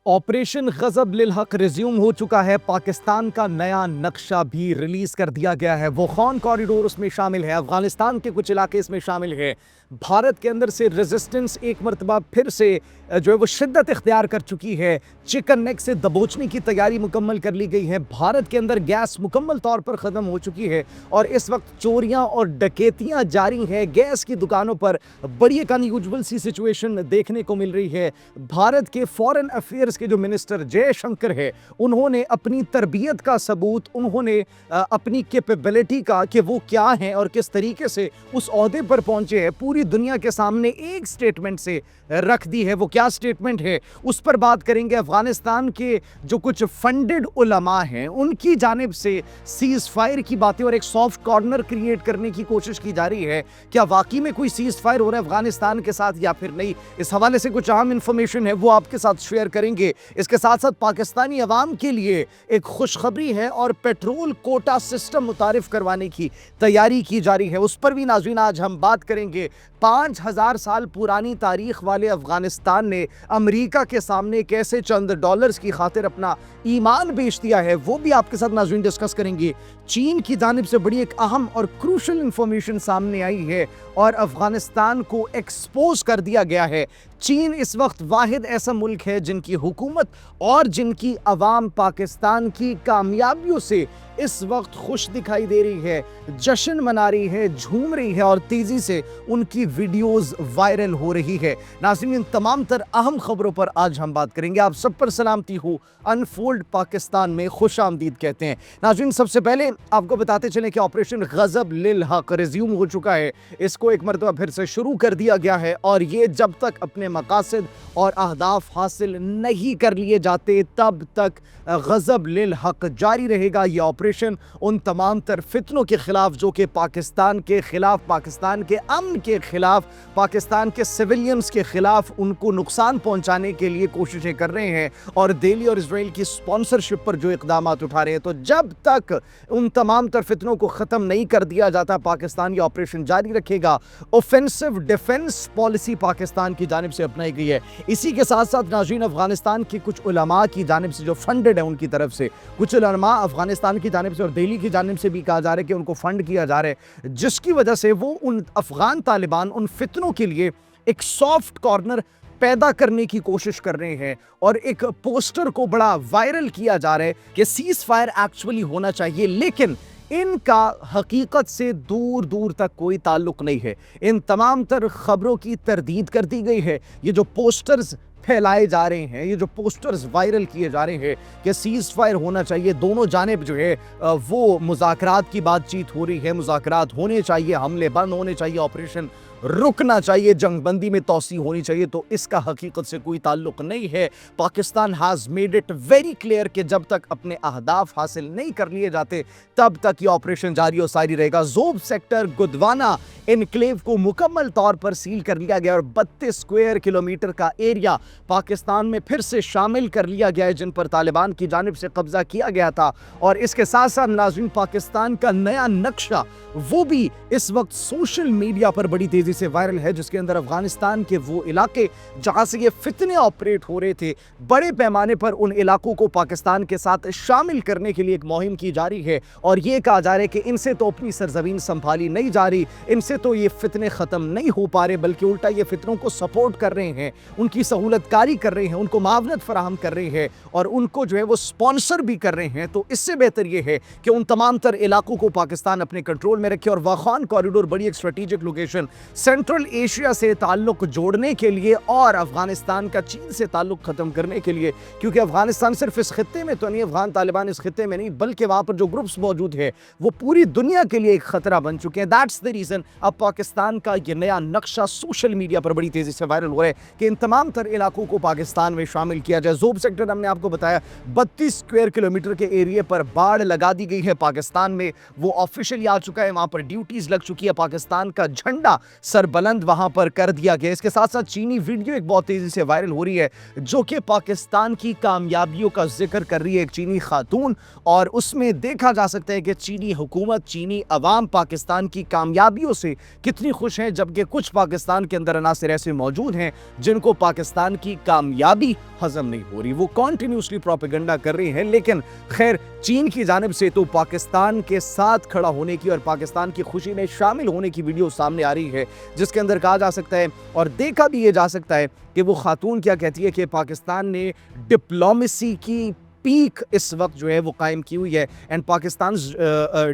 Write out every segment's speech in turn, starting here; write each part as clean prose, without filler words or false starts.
Operation गजब लिल हक रिज्यूम हो चुका है। पाकिस्तान का नया नक्शा भी रिलीज कर दिया गया है। वो खान कॉरिडोर उसमें शामिल है, अफगानिस्तान के कुछ इलाके इसमें शामिल है। भारत के अंदर से रेजिस्टेंस एक मरतबा फिर से जो है वो शिद्दत इख्तियार कर चुकी है। चिकन नेक से दबोचने की तैयारी मुकम्मल कर ली गई है। भारत के अंदर गैस मुकम्मल तौर पर ख़त्म हो चुकी है और इस वक्त चोरियां और डकैतियां जारी हैं। गैस की दुकानों पर बड़ी एक अनयूजुअल सी सिचुएशन देखने को मिल रही है। भारत के फॉरेन अफेयर्स के जो मिनिस्टर जयशंकर है, उन्होंने अपनी तरबियत का सबूत, उन्होंने अपनी कैपेबिलिटी का कि वो क्या हैं और किस तरीके से उस ओहदे पर पहुंचे हैं, पूरी दुनिया के सामने एक स्टेटमेंट से रख दी है। वो क्या स्टेटमेंट है उस पर बात करेंगे। अफगानिस्तान के जो कुछ फंडेड उलमा हैं, उनकी जानिब से सीज फायर की बातें और एक सॉफ्ट कॉर्नर क्रिएट करने की कोशिश की जा रही है। क्या वाकई में कोई सीज फायर हो रहा है अफगानिस्तान के साथ या फिर नहीं? इस हवाले से कुछ अहम इंफॉर्मेशन है वो आपके साथ शेयर करेंगे। इसके साथ साथ पाकिस्तानी अवाम के लिए एक खुशखबरी है और पेट्रोल कोटा सिस्टम मुतारिफ करवाने की तैयारी की जा रही है, उस पर भी नाज़रीन आज हम बात करेंगे। 5000 साल पुरानी तारीख वाले अफगानिस्तान ने अमेरिका के सामने कैसे चंद डॉलर्स की खातिर अपना ईमान बेच दिया है, वो भी आपके साथ नाज़रीन डिस्कस करेंगे। चीन की जानिब से बड़ी एक अहम और क्रूशल इंफॉर्मेशन सामने आई है और अफगानिस्तान को एक्सपोज कर दिया गया है। चीन इस वक्त वाहिद ऐसा मुल्क है जिनकी हुकूमत और जिनकी अवाम पाकिस्तान की कामयाबियों से इस वक्त खुश दिखाई दे रही है, जश्न मना रही है, झूम रही है और तेजी से उनकी वीडियोस वायरल हो रही है। नाज़रीन, इन तमाम तर अहम खबरों पर आज हम बात करेंगे। आप सब पर सलामती हो, अनफोल्ड पाकिस्तान में खुश आमदीद कहते हैं। नाज़रीन, सबसे पहले आपको बताते चलें कि ऑपरेशन गजब लिल हक रिज्यूम हो चुका है। इसको एक मरतबा फिर से शुरू कर दिया गया है और ये जब तक अपने मकासद और अहदाफ हासिल नहीं कर लिए जाते तब तक गजब लिल हक जारी रहेगा। ये ऑपरेशन उन तमाम तर फितनों के खिलाफ जो कि पाकिस्तान के खिलाफ, पाकिस्तान के अमन के खिलाफ, पाकिस्तान के सिविलियंस के खिलाफ उनको नुकसान पहुंचाने के लिए कोशिशें कर रहे हैं और दिल्ली और इजराइल की स्पॉन्सरशिप पर जो इकदाम उठा रहे हैं। तो जब तक उन तमाम तर फितनों को ख़त्म नहीं कर दिया जाता, पाकिस्तान ये ऑपरेशन जारी रखेगा। ऑफेंसिव डिफेंस पॉलिसी पाकिस्तान की जानिब से अपनाई गई है। इसी के साथ साथ नाज़रीन, अफगानिस्तान की कुछ उलमा की जानिब से जो फंडेड है, उनकी तरफ से कुछ उलमा अफगानिस्तान की जानिब से और दिल्ली की जानिब से भी कहा जा रहा है कि उनको फंड किया जा रहा है, जिसकी वजह से वो उन अफगान तालिबान उन फितनों के लिए एक सॉफ्ट कॉर्नर पैदा करने की कोशिश कर रहे हैं और एक पोस्टर को बड़ा वायरल किया जा रहा है कि सीज फायर एक्चुअली होना चाहिए, लेकिन इनका हकीकत से दूर दूर तक कोई ताल्लुक नहीं है। इन तमाम तर खबरों की तरदीद कर दी गई है। ये जो पोस्टर्स फैलाए जा रहे हैं, ये जो पोस्टर्स वायरल किए जा रहे हैं कि सीज फायर होना चाहिए, दोनों जानिब जो है वो मुज़ाकरात की बातचीत हो रही है, मुज़ाकरात होने चाहिए, हमले बंद होने चाहिए, ऑपरेशन रुकना चाहिए, जंगबंदी में तोसी होनी चाहिए, तो इसका हकीकत से कोई ताल्लुक नहीं है। Pakistan has made it very clear कि जब तक अपने अहदाफ हासिल नहीं कर लिए जाते तब तक ये ऑपरेशन जारी और सारी रहेगा। ज़ोब सेक्टर गुदवाना इनक्लेव को मुकम्मल तौर पर सील कर लिया गया और 32 स्क्वायर किलोमीटर का एरिया पाकिस्तान में फिर से शामिल कर लिया गया है, जिन पर तालिबान की जानिब से कब्जा किया गया था। और इसके साथ साथ नाज़रीन, पाकिस्तान का नया नक्शा वो भी इस वक्त सोशल मीडिया पर बड़ी तेजी से वायरल है, जिसके अंदर अफगानिस्तान के वो इलाके जहां से ये फितने ऑपरेट हो रहे थे, बड़े पैमाने पर उन इलाकों को पाकिस्तान के साथ शामिल करने के लिए एक मुहिम की जा रही है। और ये कहा जा रहा है कि इनसे तो अपनी सरजमीन संभाली नहीं जा रही, इनसे तो ये फितने ख़त्म नहीं हो पा रहे, बल्कि उल्टा ये फितनों को सपोर्ट कर रहे हैं, उनकी सहूलतकारी कर रहे हैं, उनको मावनत फराहम कर रहे हैं और उनको जो है वो स्पॉन्सर भी कर रहे हैं। तो इससे बेहतर ये है कि उन तमाम तर इलाकों को पाकिस्तान अपने कंट्रोल में रखे। और वाखान कॉरिडोर बड़ी एक स्ट्रेटेजिक लोकेशन, सेंट्रल एशिया से ताल्लुक जोड़ने के लिए और अफगानिस्तान का चीन से ताल्लुक ख़त्म करने के लिए, क्योंकि अफगानिस्तान सिर्फ इस खित्ते में तो नहीं, अफगान तालिबान इस खित्ते में नहीं, बल्कि वहाँ पर जो ग्रुप्स मौजूद है वो पूरी दुनिया के लिए एक खतरा बन चुके हैं। दैट्स द रीज़न अब पाकिस्तान का ये नया नक्शा सोशल मीडिया पर बड़ी तेज़ी से वायरल हो रहा है कि इन तमाम तर इलाकों को पाकिस्तान में शामिल किया जाए। ज़ोब सेक्टर हमने आपको बताया 32 स्क्वायर किलोमीटर के एरिया पर बाढ़ लगा दी गई है पाकिस्तान में, वो ऑफिशियली आ चुका है, वहाँ पर ड्यूटीज़ लग चुकी है, पाकिस्तान का झंडा सरबलंद वहां पर कर दिया गया। इसके साथ साथ चीनी वीडियो एक बहुत तेजी से वायरल हो रही है जो कि पाकिस्तान की कामयाबियों का जिक्र कर रही है, एक चीनी खातून, और उसमें देखा जा सकता है कि चीनी हुकूमत, चीनी अवाम पाकिस्तान की कामयाबियों से कितनी खुश हैं, जबकि कुछ पाकिस्तान के अंदर अनासर ऐसे मौजूद हैं जिनको पाकिस्तान की कामयाबी हजम नहीं हो रही। वो कॉन्टिन्यूसली प्रोपेगेंडा कर रहे हैं, लेकिन खैर चीन की जानिब से तो पाकिस्तान के साथ खड़ा होने की और पाकिस्तान की खुशी में शामिल होने की वीडियो सामने आ रही है, जिसके अंदर कहा जा सकता है और देखा भी ये जा सकता है कि वो खातून क्या कहती है कि पाकिस्तान ने डिप्लोमेसी की पीक इस वक्त जो है वो कायम की हुई है, and Pakistan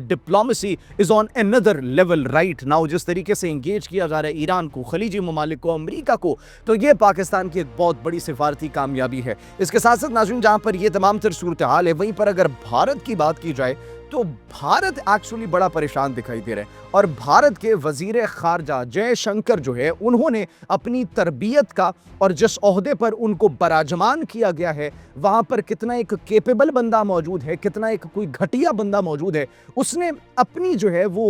diplomacy is on another level right now. जिस तरीके से इंगेज किया जा रहा है ईरान को, खलीजी ममालिक को, अमेरिका को, तो ये पाकिस्तान की एक बहुत बड़ी सिफारती कामयाबी है। इसके साथ साथ नाज़रीन, जहाँ पर ये तमाम तर सूरत हाल है, वहीं पर अगर भारत की बात की जाए तो भारत एक्चुअली बड़ा परेशान दिखाई दे रहा है। और भारत के वजीर खारजा जयशंकर जो है, उन्होंने अपनी तरबियत का और जिस ओहदे पर उनको बराजमान किया गया है, वहाँ पर कितना एक केपेबल बंदा मौजूद है, कितना एक कोई घटिया बंदा मौजूद है, उसने अपनी जो है वो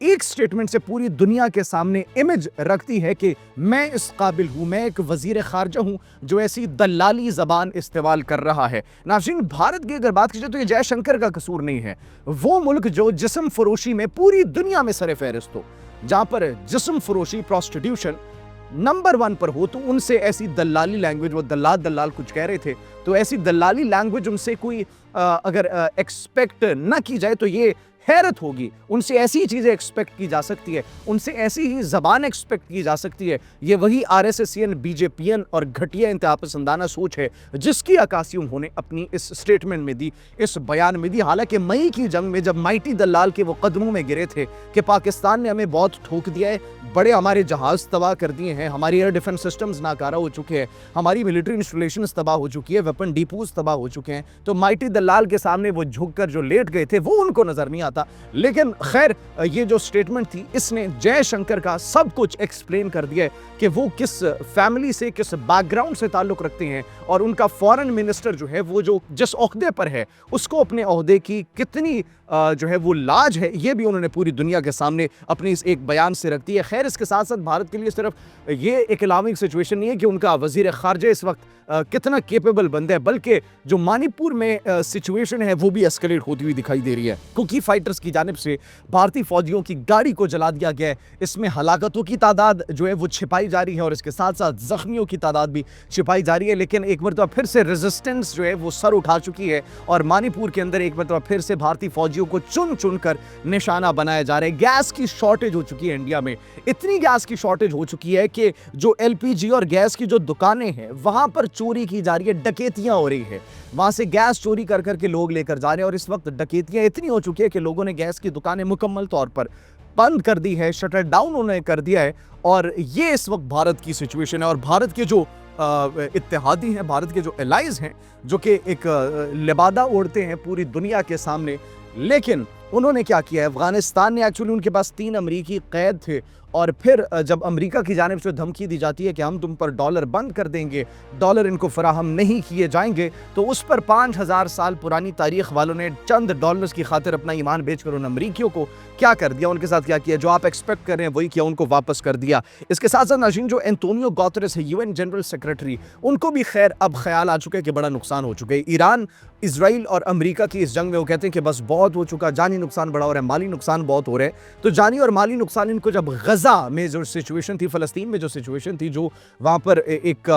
एक स्टेटमेंट से पूरी दुनिया के सामने इमेज रखती है कि मैं इस काबिल हूँ, मैं एक वजीर खारजा हूँ जो ऐसी दलाली ज़बान इस्तेमाल कर रहा है। नाज़रीन, भारत की अगर बात की जाए तो ये जयशंकर का कसूर नहीं है। वो मुल्क जो जिस्म फरोशी में पूरी दुनिया में सरे फहरिस्त हो, जहां पर जिस्म फरोशी, प्रोस्टिट्यूशन नंबर 1 पर हो, तो उनसे ऐसी दलाली लैंग्वेज, वो दलाल कुछ कह रहे थे, तो ऐसी दलाली लैंग्वेज उनसे कोई अगर एक्सपेक्ट ना की जाए तो ये हैरत होगी। उनसे ऐसी चीज़ें एक्सपेक्ट की जा सकती है, उनसे ऐसी ही ज़बान एक्सपेक्ट की जा सकती है। ये वही आरएसएसियन, बीजेपीएन और घटिया इंतहापसंदाना सोच है जिसकी अक्कासी उन्होंने अपनी इस स्टेटमेंट में दी, इस बयान में दी। हालांकि मई की जंग में जब माइटी दलाल के वो कदमों में गिरे थे कि पाकिस्तान ने हमें बहुत ठोक दिया है, बड़े हमारे जहाज़ तबाह कर दिए हैं, हमारी एयर डिफेंस सिस्टम्स नाकारा हो चुके हैं, हमारी मिलिट्री इंस्टॉलेशंस तबाह हो चुकी है, वेपन डिपोज तबाह हो चुके हैं, तो माइटी दलाल के सामने वो झुककर जो लेट गए थे वो उनको नज़र नहीं आता। लेकिन खैर, ये जो स्टेटमेंट थी, इसने जयशंकर का सब कुछ एक्सप्लेन कर दिया है कि वो किस फैमिली से, किस बैकग्राउंड से ताल्लुक़ रखते हैं, और उनका फॉरेन मिनिस्टर जो है वो जो जिस ओहदे पर है उसको अपने ओहदे की कितनी जो है वो लाज है, ये भी उन्होंने पूरी दुनिया के सामने अपनी इस एक बयान से रख दी है। खैर, इसके साथ साथ भारत के लिए सिर्फ ये इकोनॉमिक सिचुएशन नहीं है कि उनका वजीर खारजा इस वक्त कितना केपेबल बंदा है, बल्कि जो मणिपुर में सिचुएशन है वो भी एस्केलेट होती हुई दिखाई दे रही है। कुकी फाइटर्स की जानिब से भारतीय फौजियों की गाड़ी को जला दिया गया है, इसमें हलाकतों की तादाद जो है वो छिपाई जा रही है और इसके साथ साथ जख्मियों की तादाद भी छिपाई जा रही है। लेकिन एक मरतबा फिर से रेजिस्टेंस जो है वो सर उठा चुकी है और मणिपुर के अंदर एक मरतबा फिर से भारतीय फौजियों को चुन चुन कर निशाना बनाया जा रहा है। गैस की शॉर्टेज हो चुकी है इंडिया में, इतनी गैस की शॉर्टेज हो चुकी है कि जो एलपीजी और गैस की जो दुकानें हैं वहां पर चोरी की जा रही है, डकैतियां हो रही है, वहां से गैस चोरी कर करके लोग लेकर जा रहे हैं। और इस वक्त डकैतियां इतनी हो चुकी है कि लोगों ने गैस की दुकानें मुकम्मल तौर पर बंद कर दी है, शटर डाउन उन्होंने कर दिया है। और ये इस वक्त भारत की सिचुएशन है। और भारत के जो इत्तेहादी हैं, भारत के जो एलाइज हैं, जो कि एक लिबादा ओढ़ते हैं पूरी दुनिया के सामने, लेकिन उन्होंने क्या किया है, अफगानिस्तान ने एक्चुअली उनके पास 3 अमरीकी कैद थे, और फिर जब अमेरिका की जानिब से धमकी दी जाती है कि हम तुम पर डॉलर बंद कर देंगे, डॉलर इनको फराहम नहीं किए जाएंगे, तो उस पर 5000 साल पुरानी तारीख वालों ने चंद डॉलर्स की खातिर अपना ईमान बेचकर उन अमरीकियों को क्या कर दिया, उनके साथ क्या किया, जो आप एक्सपेक्ट कर रहे हैं वही किया, उनको वापस कर दिया। इसके साथ साथ नाज़रीन, जो एंटोनियो गुतेरेस है, यूएन जनरल सेक्रेटरी, उनको भी खैर अब ख्याल आ चुका है कि बड़ा नुकसान हो चुका है। ईरान, इजराइल और अमेरिका की इस जंग में वो कहते हैं कि बस बहुत हो चुका, जानी नुकसान बड़ा हो रहा है, माली नुकसान बहुत हो रहा है। तो जानी और माली नुकसान इनको जब गजा में जो सिचुएशन थी, फ़लस्तीन में जो सिचुएशन थी, जो वहाँ पर एक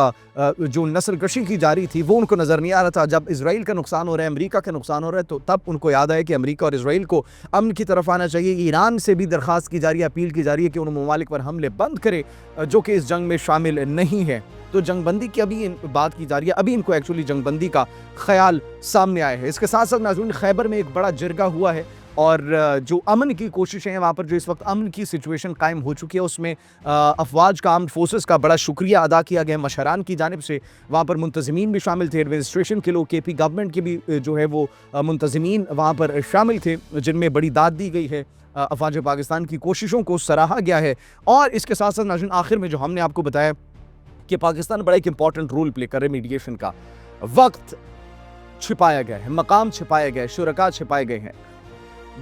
जो नस्ल कशी की जा रही थी, वो उनको नज़र नहीं आ रहा था। जब इजराइल का नुकसान हो रहा है, अमेरिका का नुकसान हो रहा है, तो तब उनको याद आया कि अमेरिका और इजराइल को अमन की तरफ आना चाहिए। ईरान से भी दरख्वास्त की जा रही है, अपील की जा रही है कि उन ममालिक पर हमले बंद करे जो कि इस जंग में शामिल नहीं है। तो जंगबंदी की अभी बात की जा रही है, अभी इनको एक्चुअली जंगबंदी का ख्याल सामने आया है। इसके साथ साथ नाज़रीन, खैबर में एक बड़ा जिरगा हुआ है और जो अमन की कोशिशें हैं, वहाँ पर जो इस वक्त अमन की सिचुएशन कायम हो चुकी है, उसमें अफवाज का, आर्म्ड फोर्सेस का बड़ा शुक्रिया अदा किया गया मशहरान की जानिब से। वहाँ पर मुंतज़मीन भी शामिल थे, एडमिनिस्ट्रेशन के लोग, केपी गवर्नमेंट के भी जो है वो मुंतज़मीन वहाँ पर शामिल थे, जिनमें बड़ी दाद दी गई है। अफवाज पाकिस्तान की कोशिशों को सराहा गया है। और इसके साथ साथ नाज़रीन, आखिर में जो हमने आपको बताया कि पाकिस्तान बड़ा एक इंपॉर्टेंट रोल प्ले कर रहे मीडिएशन का, वक्त छिपाया गया है, मकाम छिपाया गया है, शुरका छिपाए गए हैं,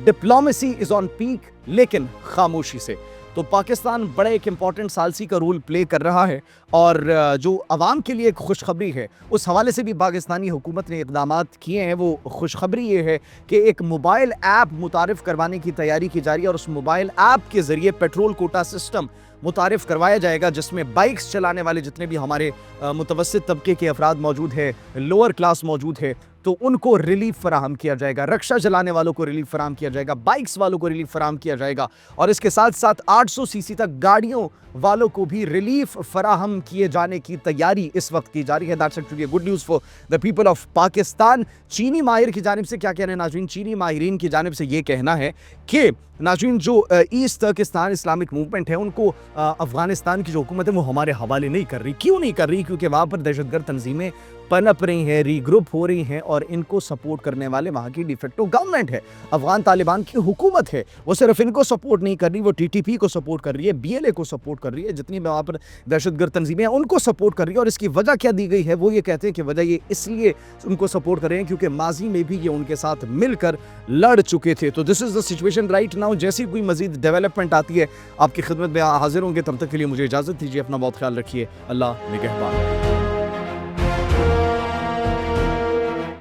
डिप्लोमेसी इज ऑन पीक, लेकिन खामोशी से। تو پاکستان بڑا ایک امپورٹنٹ ثالثی کا رول پلے کر رہا ہے، اور جو عوام کے لیے ایک خوشخبری ہے اس حوالے سے بھی پاکستانی حکومت نے اقدامات کیے ہیں۔ وہ خوشخبری یہ ہے کہ ایک موبائل ایپ متعارف کروانے کی تیاری کی جا رہی ہے، اور اس موبائل ایپ کے ذریعے پیٹرول کوٹا سسٹم متعارف کروایا جائے گا، جس میں بائکس چلانے والے جتنے بھی ہمارے متوسط طبقے کے افراد موجود ہیں، لوور کلاس موجود ہے، تو ان کو ریلیف فراہم کیا جائے گا، رکشہ چلانے والوں کو ریلیف فراہم کیا جائے گا، بائکس والوں کو ریلیف فراہم کیا جائے گا، اور اس کے ساتھ ساتھ 800 سی سی تک گاڑیوں والوں کو بھی ریلیف فراہم کیے جانے کی تیاری اس وقت کی جا رہی ہے۔ That's actually a good news for the people of Pakistan. چینی ماہر کی جانب سے کیا کہنا ہے ناظرین؟ چینی ماہرین کی جانب سے یہ کہنا ہے کہ ناظرین جو ایسٹ ترکستان اسلامک موومنٹ ہے، ان کو افغانستان کی جو حکومت ہے وہ ہمارے حوالے نہیں کر رہی۔ کیوں نہیں کر رہی؟ کیونکہ وہاں پر دہشت گرد تنظیمیں پنپ رہی ہیں، ری گروپ ہو رہی ہیں، اور ان کو سپورٹ کرنے والے وہاں کی ڈی فیکٹو گورنمنٹ ہے، افغان طالبان کی حکومت ہے۔ وہ صرف ان کو سپورٹ نہیں کر رہی، وہ ٹی ٹی پی کو سپورٹ کر رہی ہے، بی ایل اے کو سپورٹ کر رہی ہے، جتنی بھی وہاں پر دہشت گرد تنظیمیں ہیں ان کو سپورٹ کر رہی ہے۔ اور اس کی وجہ کیا دی گئی ہے؟ وہ یہ کہتے ہیں کہ وجہ یہ اس لیے ان کو سپورٹ کر رہے ہیں کیونکہ ماضی میں بھی یہ ان کے ساتھ مل کر لڑ چکے تھے۔ تو دس از دا سچویشن رائٹ ناؤ۔ جیسی کوئی مزید ڈیولپمنٹ آتی ہے آپ کی خدمت میں حاضر ہوں گے، تب تک کے لیے مجھے اجازت دیجیے، اپنا بہت خیال رکھیے، اللہ نگہبان۔